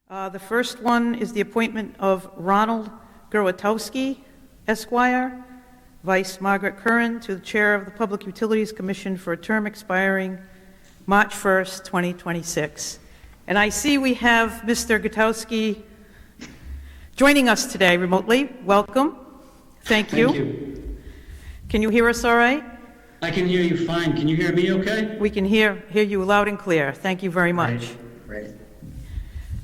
The first one is the appointment of Ron Geratowski, Esquire, Vice Margaret Curran, to the Chair of the Public Utilities Commission for a term expiring March 1st, 2026. And I see we have Mr. Geratowski joining us today remotely. Welcome. Thank you. Thank you. Can you hear us all right? I can hear you fine. Can you hear me okay? We can hear you loud and clear. Thank you very much. Right.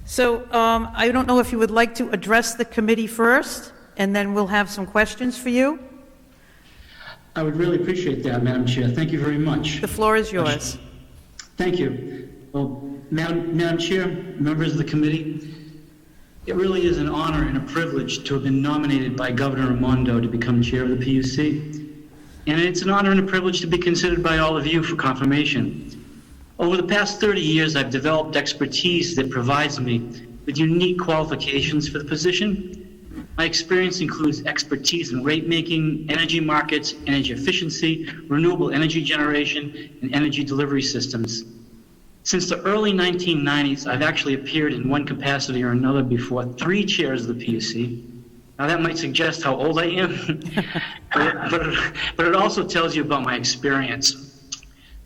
So I don't know if you would like to address the committee first, and then we'll have some questions for you. I would really appreciate that, Madam Chair. Thank you very much. The floor is yours. Thank you. Well, Madam Chair, members of the committee, it really is an honor and a privilege to have been nominated by Governor Raimondo to become chair of the PUC. And it's an honor and a privilege to be considered by all of you for confirmation. Over the past 30 years, I've developed expertise that provides me with unique qualifications for the position. My experience includes expertise in rate making, energy markets, energy efficiency, renewable energy generation, and energy delivery systems. Since the early 1990s, I've actually appeared in one capacity or another before 3 chairs of the PUC. Now that might suggest how old I am, but it also tells you about my experience.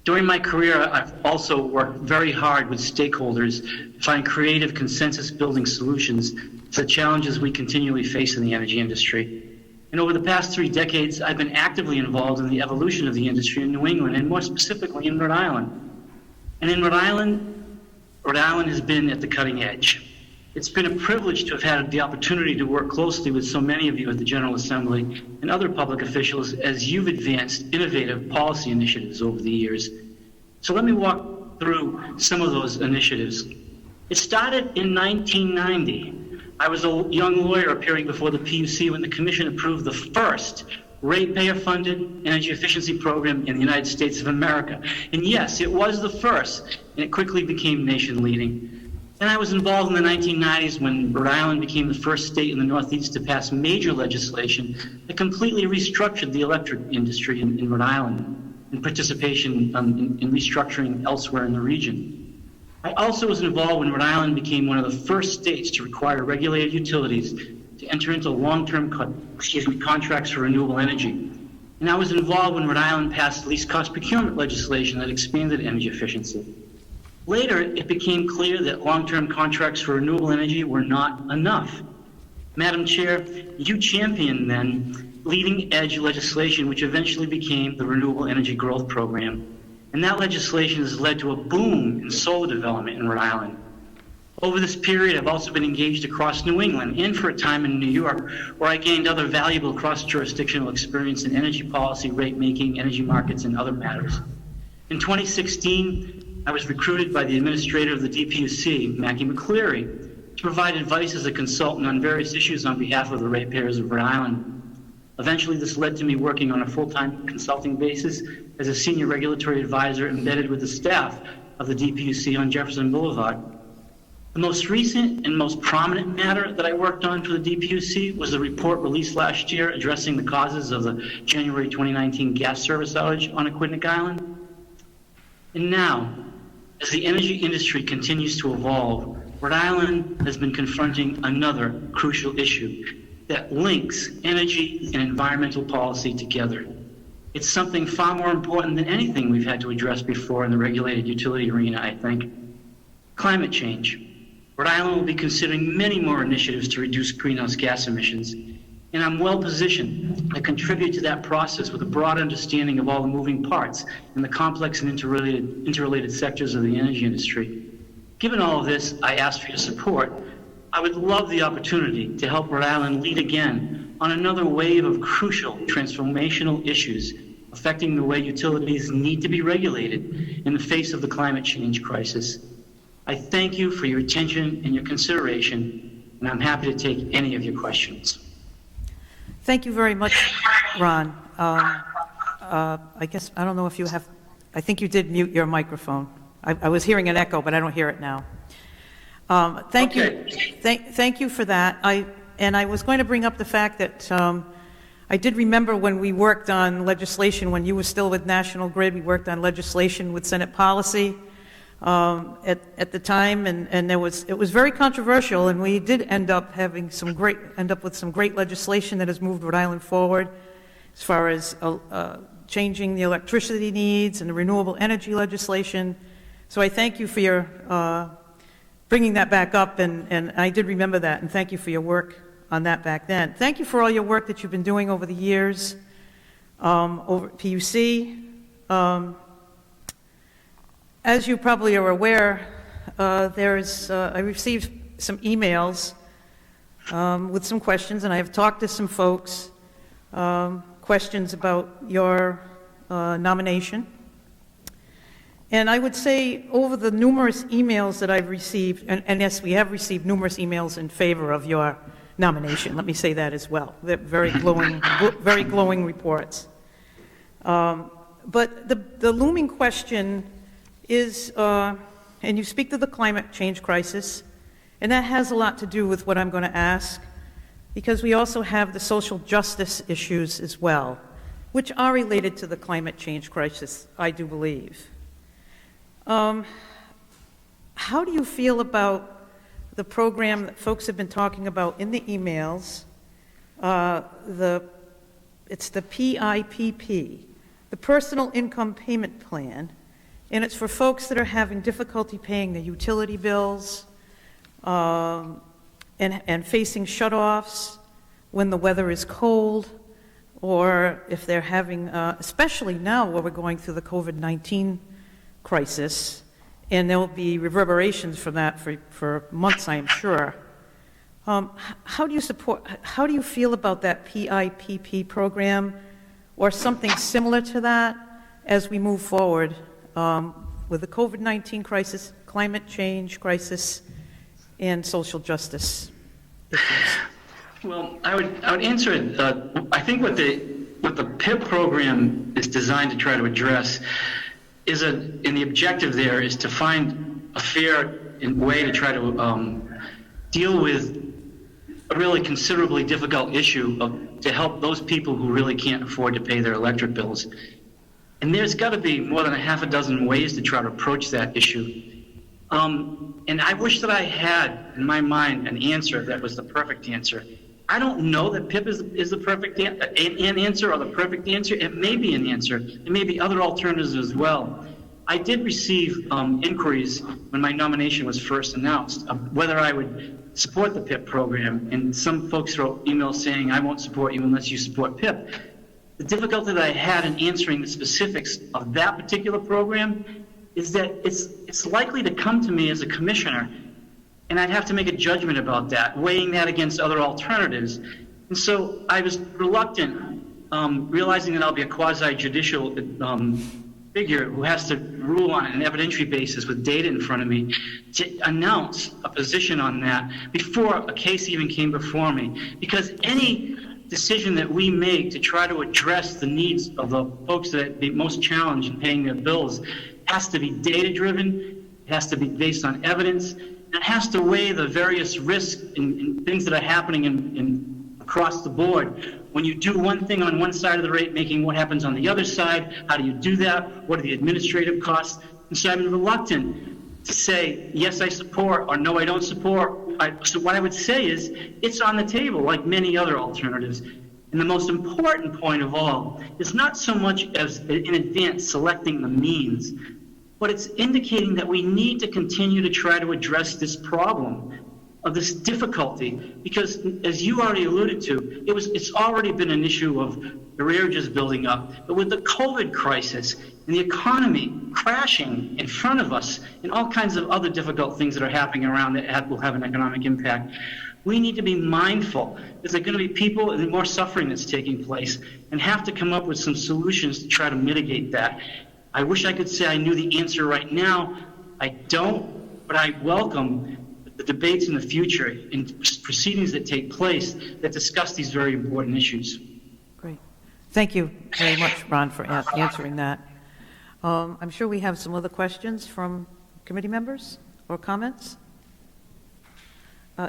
During my career, I've also worked very hard with stakeholders to find creative consensus-building solutions to the challenges we continually face in the energy industry. And over the past 3 decades, I've been actively involved in the evolution of the industry in New England, and more specifically in Rhode Island. And in Rhode Island has been at the cutting edge. It's been a privilege to have had the opportunity to work closely with so many of you at the General Assembly and other public officials as you've advanced innovative policy initiatives over the years. So let me walk through some of those initiatives. It started in 1990. I was a young lawyer appearing before the PUC when the Commission approved the first ratepayer-funded energy efficiency program in the United States of America. And yes, it was the first, and it quickly became nation-leading. And I was involved in the 1990s when Rhode Island became the first state in the Northeast to pass major legislation that completely restructured the electric industry in Rhode Island and participation in restructuring elsewhere in the region. I also was involved when Rhode Island became one of the first states to require regulated utilities to enter into long-term contracts for renewable energy. And I was involved when Rhode Island passed least cost procurement legislation that expanded energy efficiency. Later, it became clear that long-term contracts for renewable energy were not enough. Madam Chair, you championed then leading-edge legislation which eventually became the Renewable Energy Growth Program. And that legislation has led to a boom in solar development in Rhode Island. Over this period, I've also been engaged across New England and for a time in New York, where I gained other valuable cross-jurisdictional experience in energy policy, rate making, energy markets, and other matters. In 2016, I was recruited by the administrator of the DPUC, Mackie McCleary, to provide advice as a consultant on various issues on behalf of the ratepayers of Rhode Island. Eventually, this led to me working on a full-time consulting basis as a senior regulatory advisor embedded with the staff of the DPUC on Jefferson Boulevard. The most recent and most prominent matter that I worked on for the DPUC was the report released last year addressing the causes of the January 2019 gas service outage on Aquidneck Island. And now, as the energy industry continues to evolve, Rhode Island has been confronting another crucial issue that links energy and environmental policy together. It's something far more important than anything we've had to address before in the regulated utility arena, I think. Climate change. Rhode Island will be considering many more initiatives to reduce greenhouse gas emissions, and I'm well positioned to contribute to that process with a broad understanding of all the moving parts in the complex and interrelated sectors of the energy industry. Given all of this, I ask for your support. I would love the opportunity to help Rhode Island lead again on another wave of crucial transformational issues affecting the way utilities need to be regulated in the face of the climate change crisis. I thank you for your attention and your consideration, and I'm happy to take any of your questions. Thank you very much, Ron. I guess, I don't know if you have, I think you did mute your microphone. I was hearing an echo, but I don't hear it now. Thank you for that. I was going to bring up the fact that I did remember when we worked on legislation, when you were still with National Grid, we worked on legislation with Senate policy at the time, and it was very controversial, and we did end up with some great legislation that has moved Rhode Island forward as far as changing the electricity needs and the renewable energy legislation. So I thank you for your bringing that back up, and I did remember that, and thank you for your work on that back then. Thank you for all your work that you've been doing over the years over at PUC. As you probably are aware, I received some emails with some questions, and I have talked to some folks, questions about your nomination. And I would say over the numerous emails that I've received, and yes, we have received numerous emails in favor of your nomination. Let me say that as well. They're very glowing reports. But the looming question is, and you speak to the climate change crisis, and that has a lot to do with what I'm going to ask, because we also have the social justice issues as well, which are related to the climate change crisis, I do believe. How do you feel about the program that folks have been talking about in the emails? It's the PIPP, the Personal Income Payment Plan, and it's for folks that are having difficulty paying their utility bills and facing shutoffs when the weather is cold, or if they're having, especially now where we're going through the COVID-19 crisis, and there'll be reverberations from that for months, I am sure. How do you feel about that PIPP program or something similar to that as we move forward with the COVID-19 crisis, climate change crisis, and social justice issues? Well, I would answer it. I think what the PIP program is designed to try to address and the objective there is to find a fair way to try to deal with a really considerably difficult issue to help those people who really can't afford to pay their electric bills. And there's got to be more than a half a dozen ways to try to approach that issue. And I wish that I had, in my mind, an answer that was the perfect answer. I don't know that PIP is the perfect answer or the perfect answer. It may be an answer. It may be other alternatives as well. I did receive inquiries when my nomination was first announced of whether I would support the PIP program, and some folks wrote emails saying, I won't support you unless you support PIP. The difficulty that I had in answering the specifics of that particular program is that it's likely to come to me as a commissioner, and I'd have to make a judgment about that, weighing that against other alternatives. And so I was reluctant, realizing that I'll be a quasi-judicial figure who has to rule on an evidentiary basis with data in front of me, to announce a position on that before a case even came before me. Because any decision that we make to try to address the needs of the folks that are the most challenged in paying their bills has to be data-driven, it has to be based on evidence, it has to weigh the various risks and things that are happening across the board. When you do one thing on one side of the rate making, what happens on the other side? How do you do that? What are the administrative costs? And so I'm reluctant to say, yes, I support, or no, I don't support. So what I would say is, it's on the table like many other alternatives. And the most important point of all is not so much as in advance selecting the means, but it's indicating that we need to continue to try to address this problem of this difficulty, because as you already alluded to, it's already been an issue of arrearages building up, but with the COVID crisis and the economy crashing in front of us and all kinds of other difficult things that are happening around that will have an economic impact, we need to be mindful. There's going to be people and more suffering that's taking place, and have to come up with some solutions to try to mitigate that. I wish I could say I knew the answer right now. I don't, but I welcome the debates in the future and proceedings that take place that discuss these very important issues. Great. Thank you very much, Ron, for answering that. I'm sure we have some other questions from committee members or comments.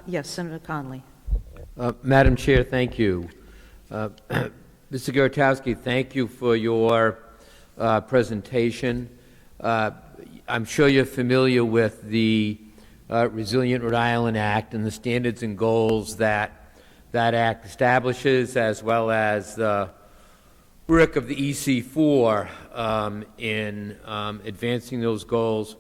Yes, Senator Conley. Madam Chair, thank you. Mr. Geratowski, thank you for your presentation. I'm sure you're familiar with the Resilient Rhode Island Act and the standards and goals that that act establishes, as well as the work of the EC4 in advancing those goals.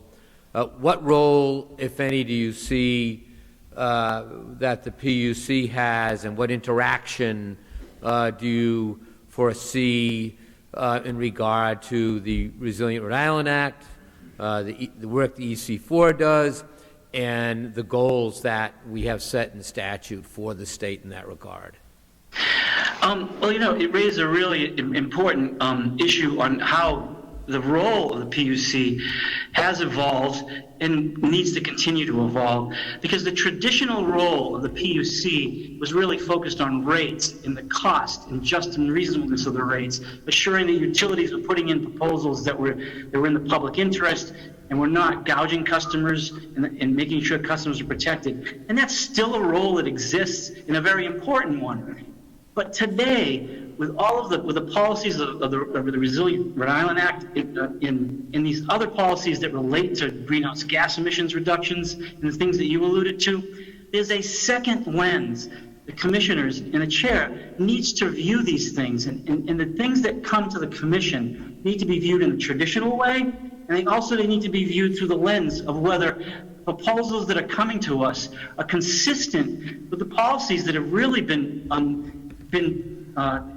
What role, if any, do you see that the PUC has, and what interaction do you foresee in regard to the Resilient Rhode Island Act, the work the EC4 does, and the goals that we have set in statute for the state in that regard? Well, it raised a really important issue on how the role of the PUC has evolved and needs to continue to evolve, because the traditional role of the PUC was really focused on rates and the cost and just and reasonableness of the rates, assuring that utilities were putting in proposals that were in the public interest and were not gouging customers and making sure customers are protected. And that's still a role that exists, and a very important one. But today, with all of the policies of the Resilient Rhode Island Act, in these other policies that relate to greenhouse gas emissions reductions and the things that you alluded to, there's a second lens. The commissioners and the chair needs to view these things, and the things that come to the commission need to be viewed in a traditional way, and they need to be viewed through the lens of whether proposals that are coming to us are consistent with the policies that have really been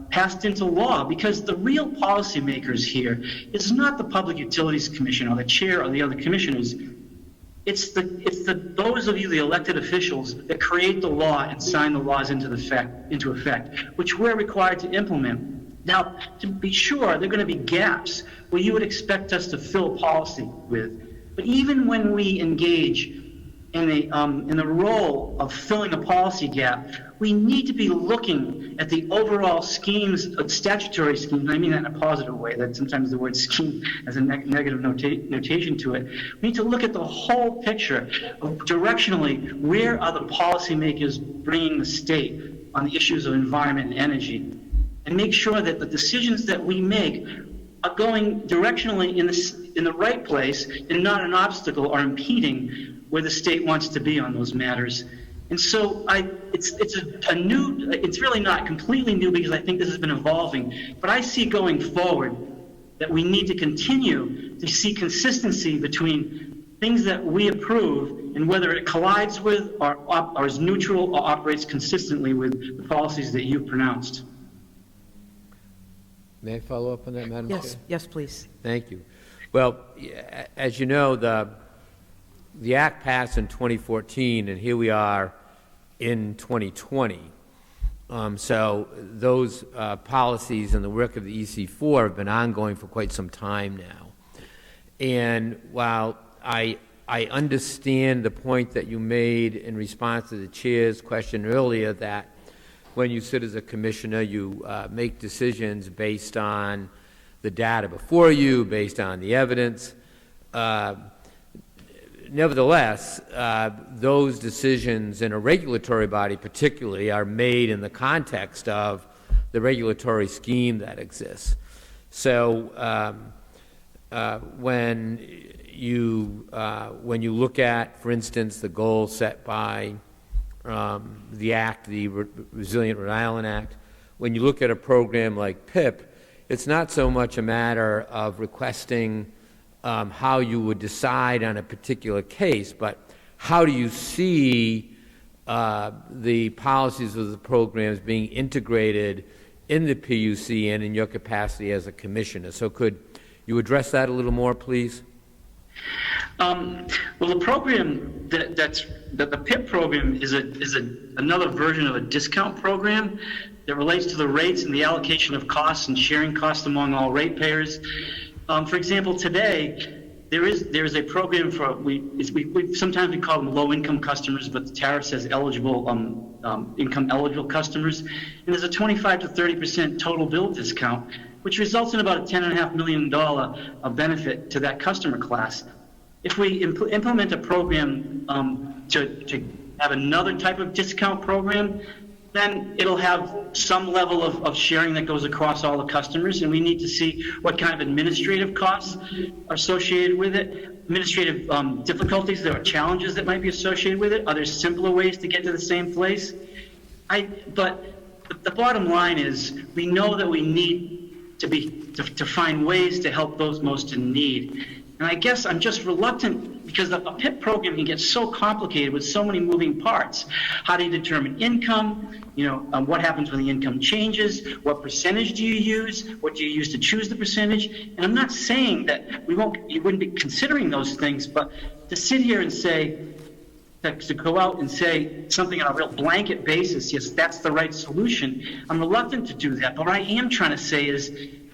passed into law, because the real policymakers here is not the Public Utilities Commission or the chair or the other commissioners. It's those of you, the elected officials, that create the law and sign the laws into effect, which we're required to implement. Now, to be sure, there are going to be gaps where you would expect us to fill policy with. But even when we engage in the role of filling a policy gap, we need to be looking at the overall schemes, statutory schemes. I mean that in a positive way, that sometimes the word scheme has a negative notation to it. We need to look at the whole picture of directionally, where are the policymakers bringing the state on the issues of environment and energy, and make sure that the decisions that we make are going directionally in the right place and not an obstacle or impeding where the state wants to be on those matters. And so it's really not completely new, because I think this has been evolving, but I see going forward that we need to continue to see consistency between things that we approve and whether it collides with or is neutral or operates consistently with the policies that you've pronounced. May I follow up on that, Madam Chair? Yes, please. Thank you. Well, as you know, the Act passed in 2014, and here we are in 2020. So those policies and the work of the EC4 have been ongoing for quite some time now. And while I understand the point that you made in response to the chair's question earlier, that when you sit as a commissioner, you make decisions based on the data before you, based on the evidence. Nevertheless, those decisions in a regulatory body particularly are made in the context of the regulatory scheme that exists. So when you look at, for instance, the goal set by the Act, the Resilient Rhode Island Act, when you look at a program like PIP, it's not so much a matter of requesting how you would decide on a particular case, but how do you see the policies of the programs being integrated in the PUC and in your capacity as a commissioner? So could you address that a little more, please? Well, the program the PIP program is another version of a discount program that relates to the rates and the allocation of costs and sharing costs among all ratepayers. For example, today there is a program for sometimes we call them low-income customers, but the tariff says eligible income-eligible customers, and there's a 25 to 30% total bill discount, which results in about a $10.5 million benefit to that customer class. If we implement a program to have another type of discount program, then it'll have some level of sharing that goes across all the customers, and we need to see what kind of administrative costs are associated with it, administrative difficulties, there are challenges that might be associated with it. Are there simpler ways to get to the same place? But the bottom line is, we know that we need to find ways to help those most in need. And I guess I'm just reluctant because a PIP program can get so complicated with so many moving parts. How do you determine income? What happens when the income changes? What percentage do you use? What do you use to choose the percentage? And I'm not saying that you wouldn't be considering those things, but to sit here and say, to go out and say something on a real blanket basis, yes, that's the right solution, I'm reluctant to do that. But what I am trying to say is,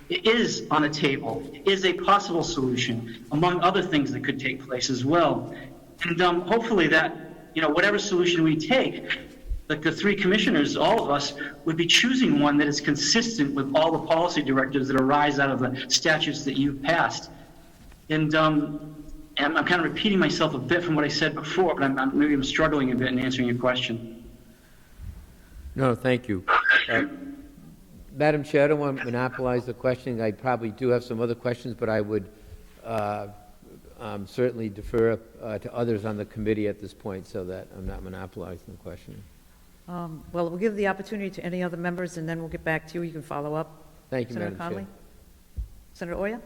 it is on the table, is a possible solution, among other things that could take place as well. And hopefully that, whatever solution we take, like the three commissioners, all of us, would be choosing one that is consistent with all the policy directives that arise out of the statutes that you've passed. And I'm kind of repeating myself a bit from what I said before, but maybe I'm struggling a bit in answering your question. No, thank you. Madam Chair, I don't want to monopolize the question. I probably do have some other questions, but I would certainly defer to others on the committee at this point so that I'm not monopolizing the question. Well, we'll give the opportunity to any other members, and then we'll get back to you. You can follow up. Thank you, Senator Madam Connolly? Chair. Senator Oya?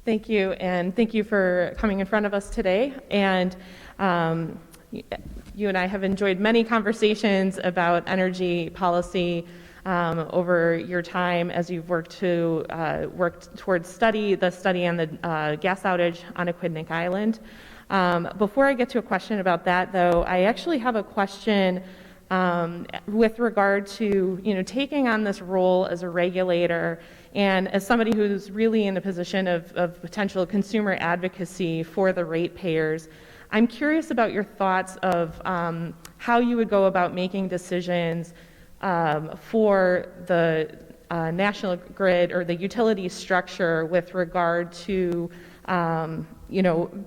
Thank you, and thank you for coming in front of us today. And you and I have enjoyed many conversations about energy policy over your time as you've worked towards the study on the gas outage on Aquidneck Island. Before I get to a question about that, though, I actually have a question with regard to taking on this role as a regulator and as somebody who's really in a position of potential consumer advocacy for the ratepayers. I'm curious about your thoughts of how you would go about making decisions for the national grid or the utility structure with regard to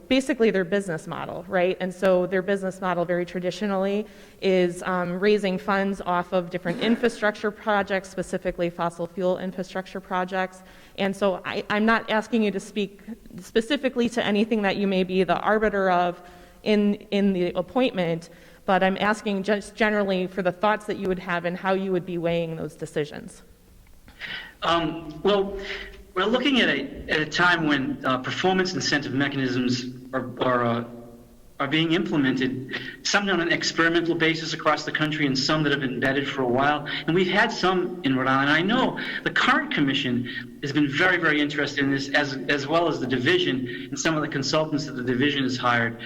basically their business model, right? And so their business model very traditionally is raising funds off of different infrastructure projects, specifically fossil fuel infrastructure projects. And so I'm not asking you to speak specifically to anything that you may be the arbiter of in the appointment, but I'm asking just generally for the thoughts that you would have and how you would be weighing those decisions. Well, we're looking at a time when performance incentive mechanisms are being implemented, some on an experimental basis across the country and some that have been embedded for a while. And we've had some in Rhode Island. I know the current commission has been very, very interested in this, as well as the division and some of the consultants that the division has hired.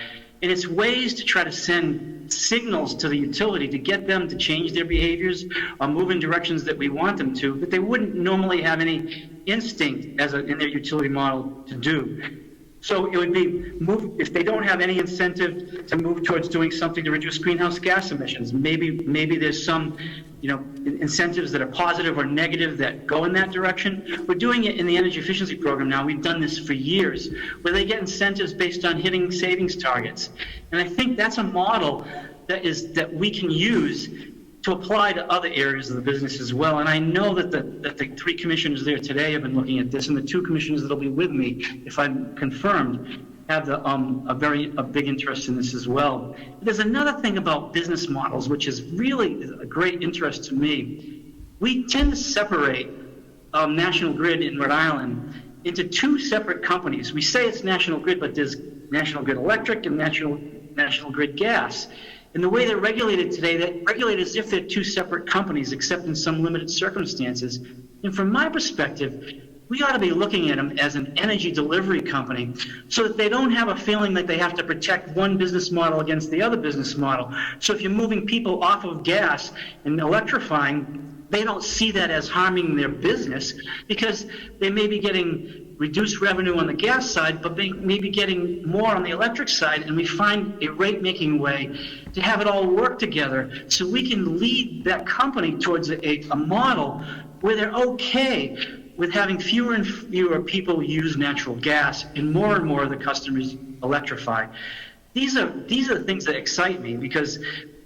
And it's ways to try to send signals to the utility to get them to change their behaviors or move in directions that we want them to, that they wouldn't normally have any instinct in their utility model to do. So it would be if they don't have any incentive to move towards doing something to reduce greenhouse gas emissions. Maybe there's some incentives that are positive or negative that go in that direction. We're doing it in the energy efficiency program now. We've done this for years, where they get incentives based on hitting savings targets. And I think that's a model that we can use to apply to other areas of the business as well. And I know that the three commissioners there today have been looking at this, and the two commissioners that'll be with me, if I'm confirmed, have a big interest in this as well. There's another thing about business models, which is really a great interest to me. We tend to separate National Grid in Rhode Island into two separate companies. We say it's National Grid, but there's National Grid Electric and National Grid Gas. And the way they're regulated today, they're regulated as if they're two separate companies, except in some limited circumstances. And from my perspective, we ought to be looking at them as an energy delivery company so that they don't have a feeling that they have to protect one business model against the other business model. So if you're moving people off of gas and electrifying, they don't see that as harming their business because they may be getting reduced revenue on the gas side, but they may be getting more on the electric side, and we find a rate-making way to have it all work together so we can lead that company towards a model where they're okay with having fewer and fewer people use natural gas and more of the customers electrify. These are the things that excite me because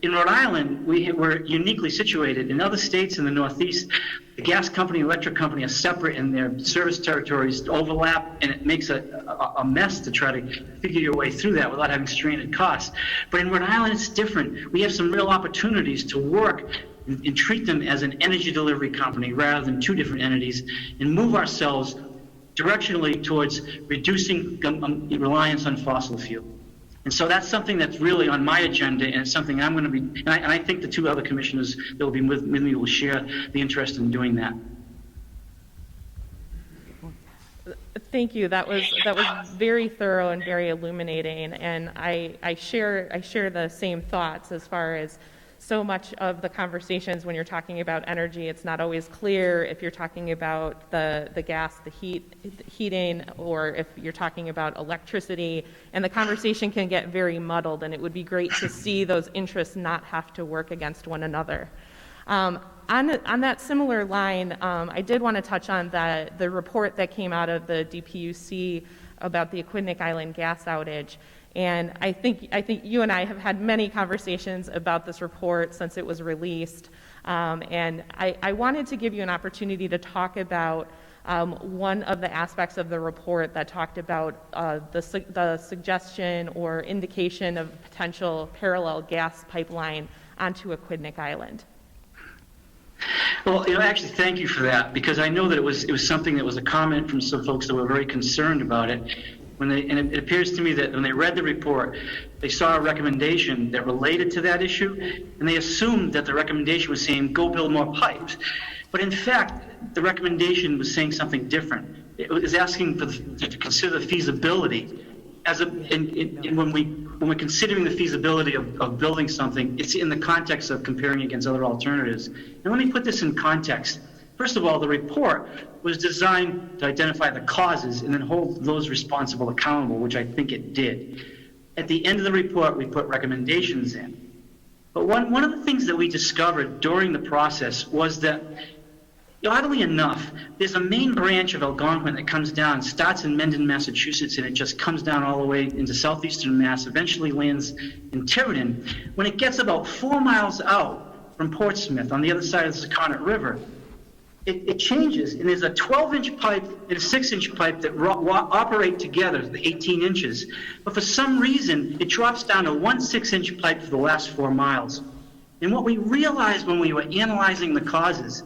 in Rhode Island, we're uniquely situated. In other states in the Northeast, the gas company, electric company are separate and their service territories overlap, and it makes a mess to try to figure your way through that without having stranded costs. But in Rhode Island, it's different. We have some real opportunities to work and treat them as an energy delivery company rather than two different entities, and move ourselves directionally towards reducing reliance on fossil fuel. And so that's something that's really on my agenda, and it's something I'm going to be, and I think the two other commissioners that will be with me will share the interest in doing that. Thank you. That was very thorough and very illuminating, and I share the same thoughts as far as so much of the conversations when you're talking about energy, it's not always clear if you're talking about the gas, the heating, or if you're talking about electricity, and the conversation can get very muddled, and it would be great to see those interests not have to work against one another. On that similar line, I did want to touch on the report that came out of the DPUC about the Aquidneck Island gas outage. And I think you and I have had many conversations about this report since it was released. And I wanted to give you an opportunity to talk about one of the aspects of the report that talked about the suggestion or indication of potential parallel gas pipeline onto Aquidneck Island. Well, actually, thank you for that, because I know that it was something that was a comment from some folks that were very concerned about it. And it appears to me that when they read the report, they saw a recommendation that related to that issue, and they assumed that the recommendation was saying, go build more pipes. But in fact, the recommendation was saying something different. It was asking to consider the feasibility. When we're considering the feasibility of building something, it's in the context of comparing against other alternatives. And let me put this in context. First of all, the report was designed to identify the causes and then hold those responsible accountable, which I think it did. At the end of the report, we put recommendations in. But one of the things that we discovered during the process was that, oddly enough, there's a main branch of Algonquin that comes down, starts in Mendon, Massachusetts, and it just comes down all the way into southeastern Mass, eventually lands in Tiverton. When it gets about 4 miles out from Portsmouth on the other side of the Saconnet River, it changes, and there's a 12-inch pipe and a 6-inch pipe that operate together, the 18 inches. But for some reason, it drops down to 1 6-inch pipe for the last 4 miles. And what we realized when we were analyzing the causes,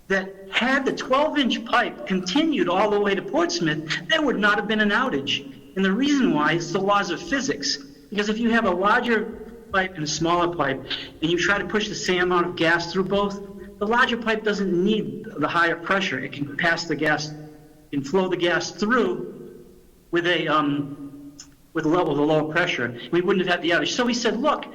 that had the 12-inch pipe continued all the way to Portsmouth, there would not have been an outage. And the reason why is the laws of physics. Because if you have a larger pipe and a smaller pipe, and you try to push the same amount of gas through both, the larger pipe doesn't need the higher pressure. It can pass the gas and flow the gas through with a lower pressure. We wouldn't have had the outage. So we said, look,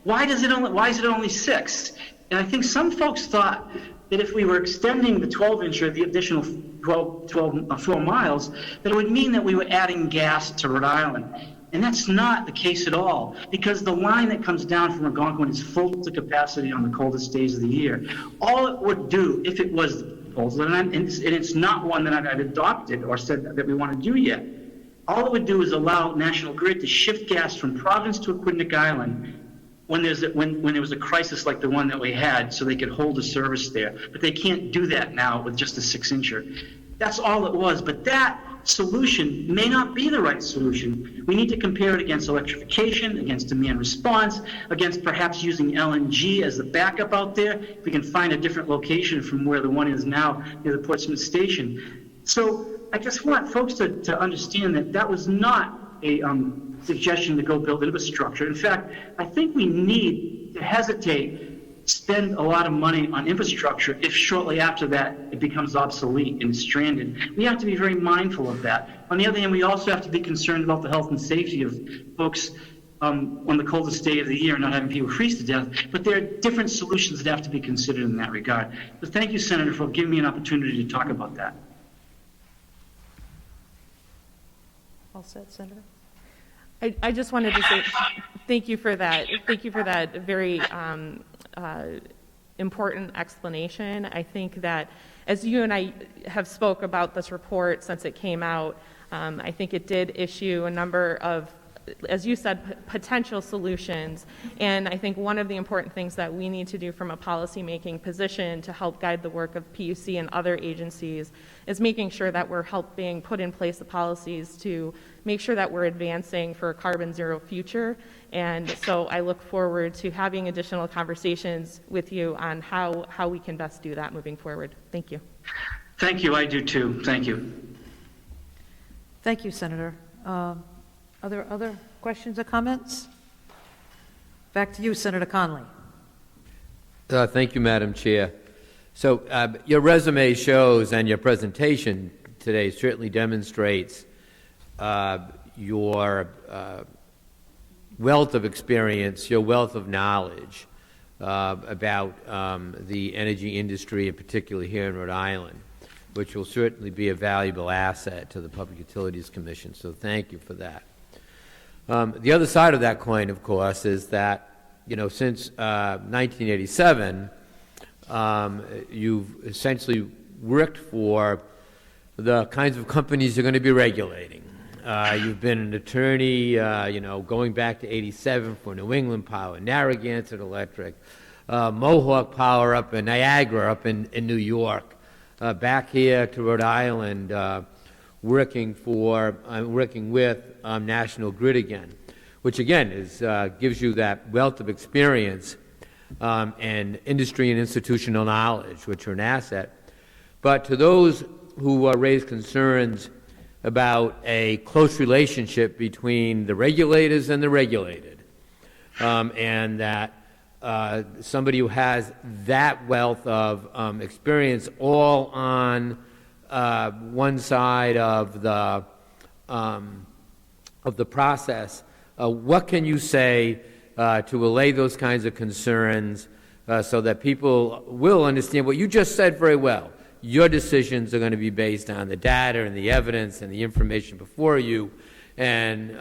why is it only 6? And I think some folks thought that if we were extending the 12-inch or the additional 4 miles, that it would mean that we were adding gas to Rhode Island. And that's not the case at all, because the line that comes down from Algonquin is full to capacity on the coldest days of the year. All it would do, if it was the proposal, and it's not one that I've adopted or said that we want to do yet, all it would do is allow National Grid to shift gas from Providence to Aquidneck Island when there was a crisis like the one that we had, so they could hold a service there. But they can't do that now with just a 6-incher. That's all it was. But that solution may not be the right solution. We need to compare it against electrification, against demand response, against perhaps using LNG as the backup out there. If we can find a different location from where the one is now near the Portsmouth station. So I just want folks to understand that that was not a suggestion to go build infrastructure. In fact, I think we need to hesitate, spend a lot of money on infrastructure if shortly after that it becomes obsolete and stranded. We have to be very mindful of that. On the other hand, we also have to be concerned about the health and safety of folks on the coldest day of the year, not having people freeze to death. But there are different solutions that have to be considered in that regard. But thank you, Senator, for giving me an opportunity to talk about that. All set, Senator. I just wanted to say thank you for that. Thank you for that very important explanation. I think that as you and I have spoke about this report since it came out, I think it did issue a number of as you said, potential solutions. And I think one of the important things that we need to do from a policymaking position to help guide the work of PUC and other agencies is making sure that we're helping put in place the policies to make sure that we're advancing for a carbon zero future. And so I look forward to having additional conversations with you on how we can best do that moving forward. Thank you. Thank you. I do too. Thank you. Thank you, Senator. Are there other questions or comments? Back to you, Senator Conley. Thank you, Madam Chair. So your resume shows, and your presentation today certainly demonstrates your wealth of experience, your wealth of knowledge about the energy industry, and particularly here in Rhode Island, which will certainly be a valuable asset to the Public Utilities Commission. So thank you for that. The other side of that coin, of course, is that, since 1987, you've essentially worked for the kinds of companies you're going to be regulating. You've been an attorney, going back to 87 for New England Power, Narragansett Electric, Mohawk Power up in Niagara, up in New York, back here to Rhode Island, working with National Grid again, which again gives you that wealth of experience and industry and institutional knowledge, which are an asset. But to those who raise concerns about a close relationship between the regulators and the regulated, and that somebody who has that wealth of experience all on one side of the process, what can you say to allay those kinds of concerns so that people will understand what you just said very well? Your decisions are going to be based on the data and the evidence and the information before you, and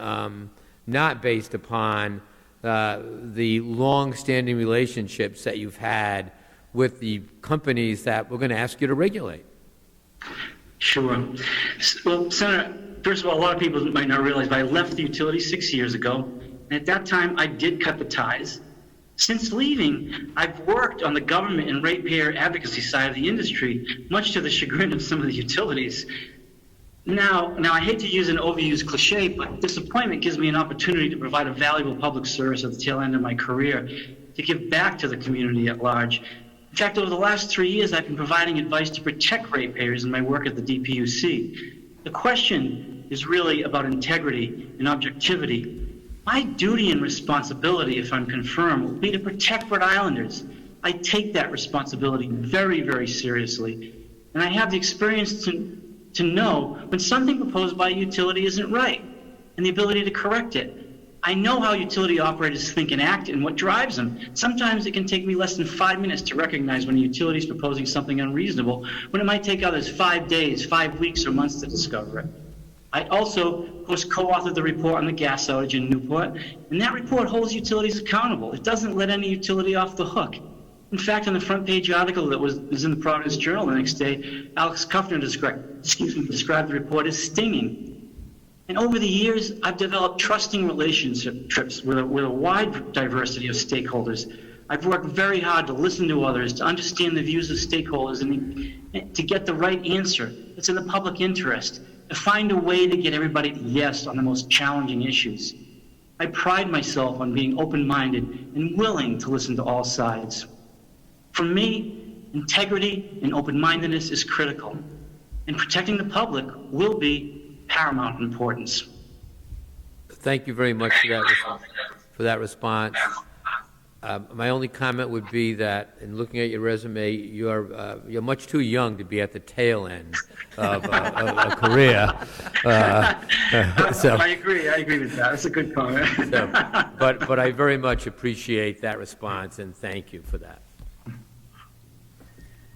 not based upon the long-standing relationships that you've had with the companies that we're going to ask you to regulate. Sure. Well, Senator, first of all, a lot of people might not realize, but I left the utility 6 years ago, and at that time, I did cut the ties. Since leaving, I've worked on the government and ratepayer advocacy side of the industry, much to the chagrin of some of the utilities. Now, I hate to use an overused cliche, but this appointment gives me an opportunity to provide a valuable public service at the tail end of my career, to give back to the community at large. In fact, over the last 3 years, I've been providing advice to protect ratepayers in my work at the DPUC. The question is really about integrity and objectivity. My duty and responsibility, if I'm confirmed, will be to protect Rhode Islanders. I take that responsibility very, very seriously. And I have the experience to know when something proposed by a utility isn't right, and the ability to correct it. I know how utility operators think and act and what drives them. Sometimes it can take me less than 5 minutes to recognize when a utility is proposing something unreasonable, when it might take others 5 days, 5 weeks, or months to discover it. I also, of course, co-authored the report on the gas outage in Newport, and that report holds utilities accountable. It doesn't let any utility off the hook. In fact, on the front page article that was in the Providence Journal the next day, Alex Kuffner described the report as stinging. And over the years, I've developed trusting relationships with a wide diversity of stakeholders. I've worked very hard to listen to others, to understand the views of stakeholders, and to get the right answer that's in the public interest, to find a way to get everybody to yes on the most challenging issues. I pride myself on being open-minded and willing to listen to all sides. For me, integrity and open-mindedness is critical, and protecting the public will be paramount importance. Thank you very much for that response. My only comment would be that, in looking at your resume, you're much too young to be at the tail end of a career. I agree with that. That's a good comment. But I very much appreciate that response, and thank you for that.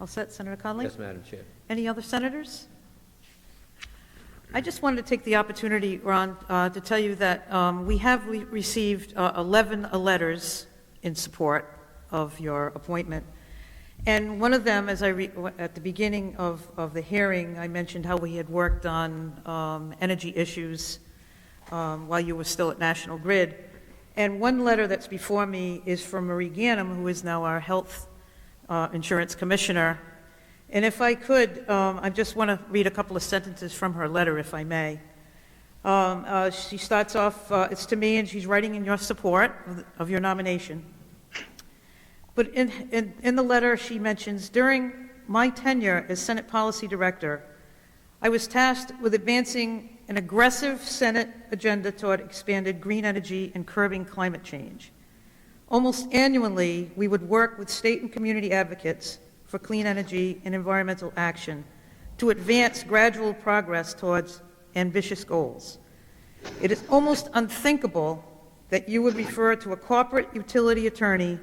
All set, Senator Conley? Yes, Madam Chair. Any other senators? I just wanted to take the opportunity, Ron, to tell you that we have received 11 letters in support of your appointment. And one of them, at the beginning of the hearing, I mentioned how we had worked on energy issues while you were still at National Grid. And one letter that's before me is from Marie Gannam, who is now our Health Insurance Commissioner. And if I could, I just want to read a couple of sentences from her letter, if I may. She starts off, it's to me, and she's writing in your support of your nomination. But in the letter, she mentions, during my tenure as Senate Policy Director, I was tasked with advancing an aggressive Senate agenda toward expanded green energy and curbing climate change. Almost annually, we would work with state and community advocates for clean energy and environmental action to advance gradual progress towards ambitious goals. It is almost unthinkable that you would refer to a corporate utility attorney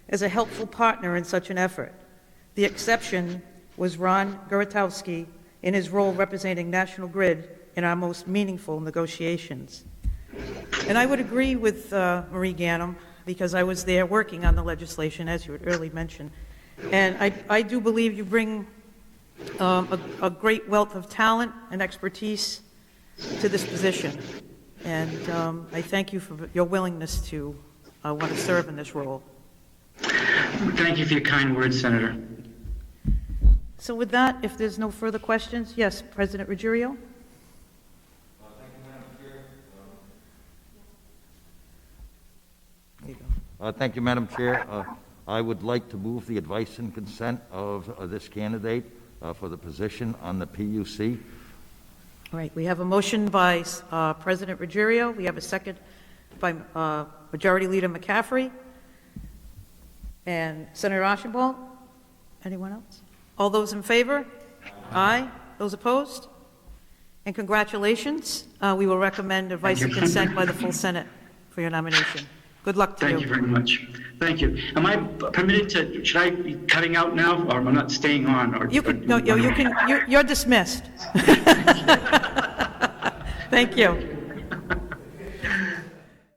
as a helpful partner in such an effort. The exception was Ron Geratowski in his role representing National Grid in our most meaningful negotiations. And I would agree with Marie Gannam, because I was there working on the legislation, as you had earlier mentioned. And I do believe you bring a great wealth of talent and expertise to this position. And I thank you for your willingness to want to serve in this role. Thank you for your kind words, Senator. So with that, if there's no further questions, yes, President Ruggiero? Thank you, Madam Chair. I would like to move the advice and consent of this candidate for the position on the PUC. All right, we have a motion by President Ruggiero. We have a second by Majority Leader McCaffrey and Senator Archibald. Anyone else? All those in favor? Aye. Those opposed? And congratulations. We will recommend advice and consent by the full Senate for your nomination. Good luck to you. Thank you very much. Thank you. Am I permitted to, should I be cutting out now, or am I not staying on? Or, you can, no, you can, you're dismissed. Thank you.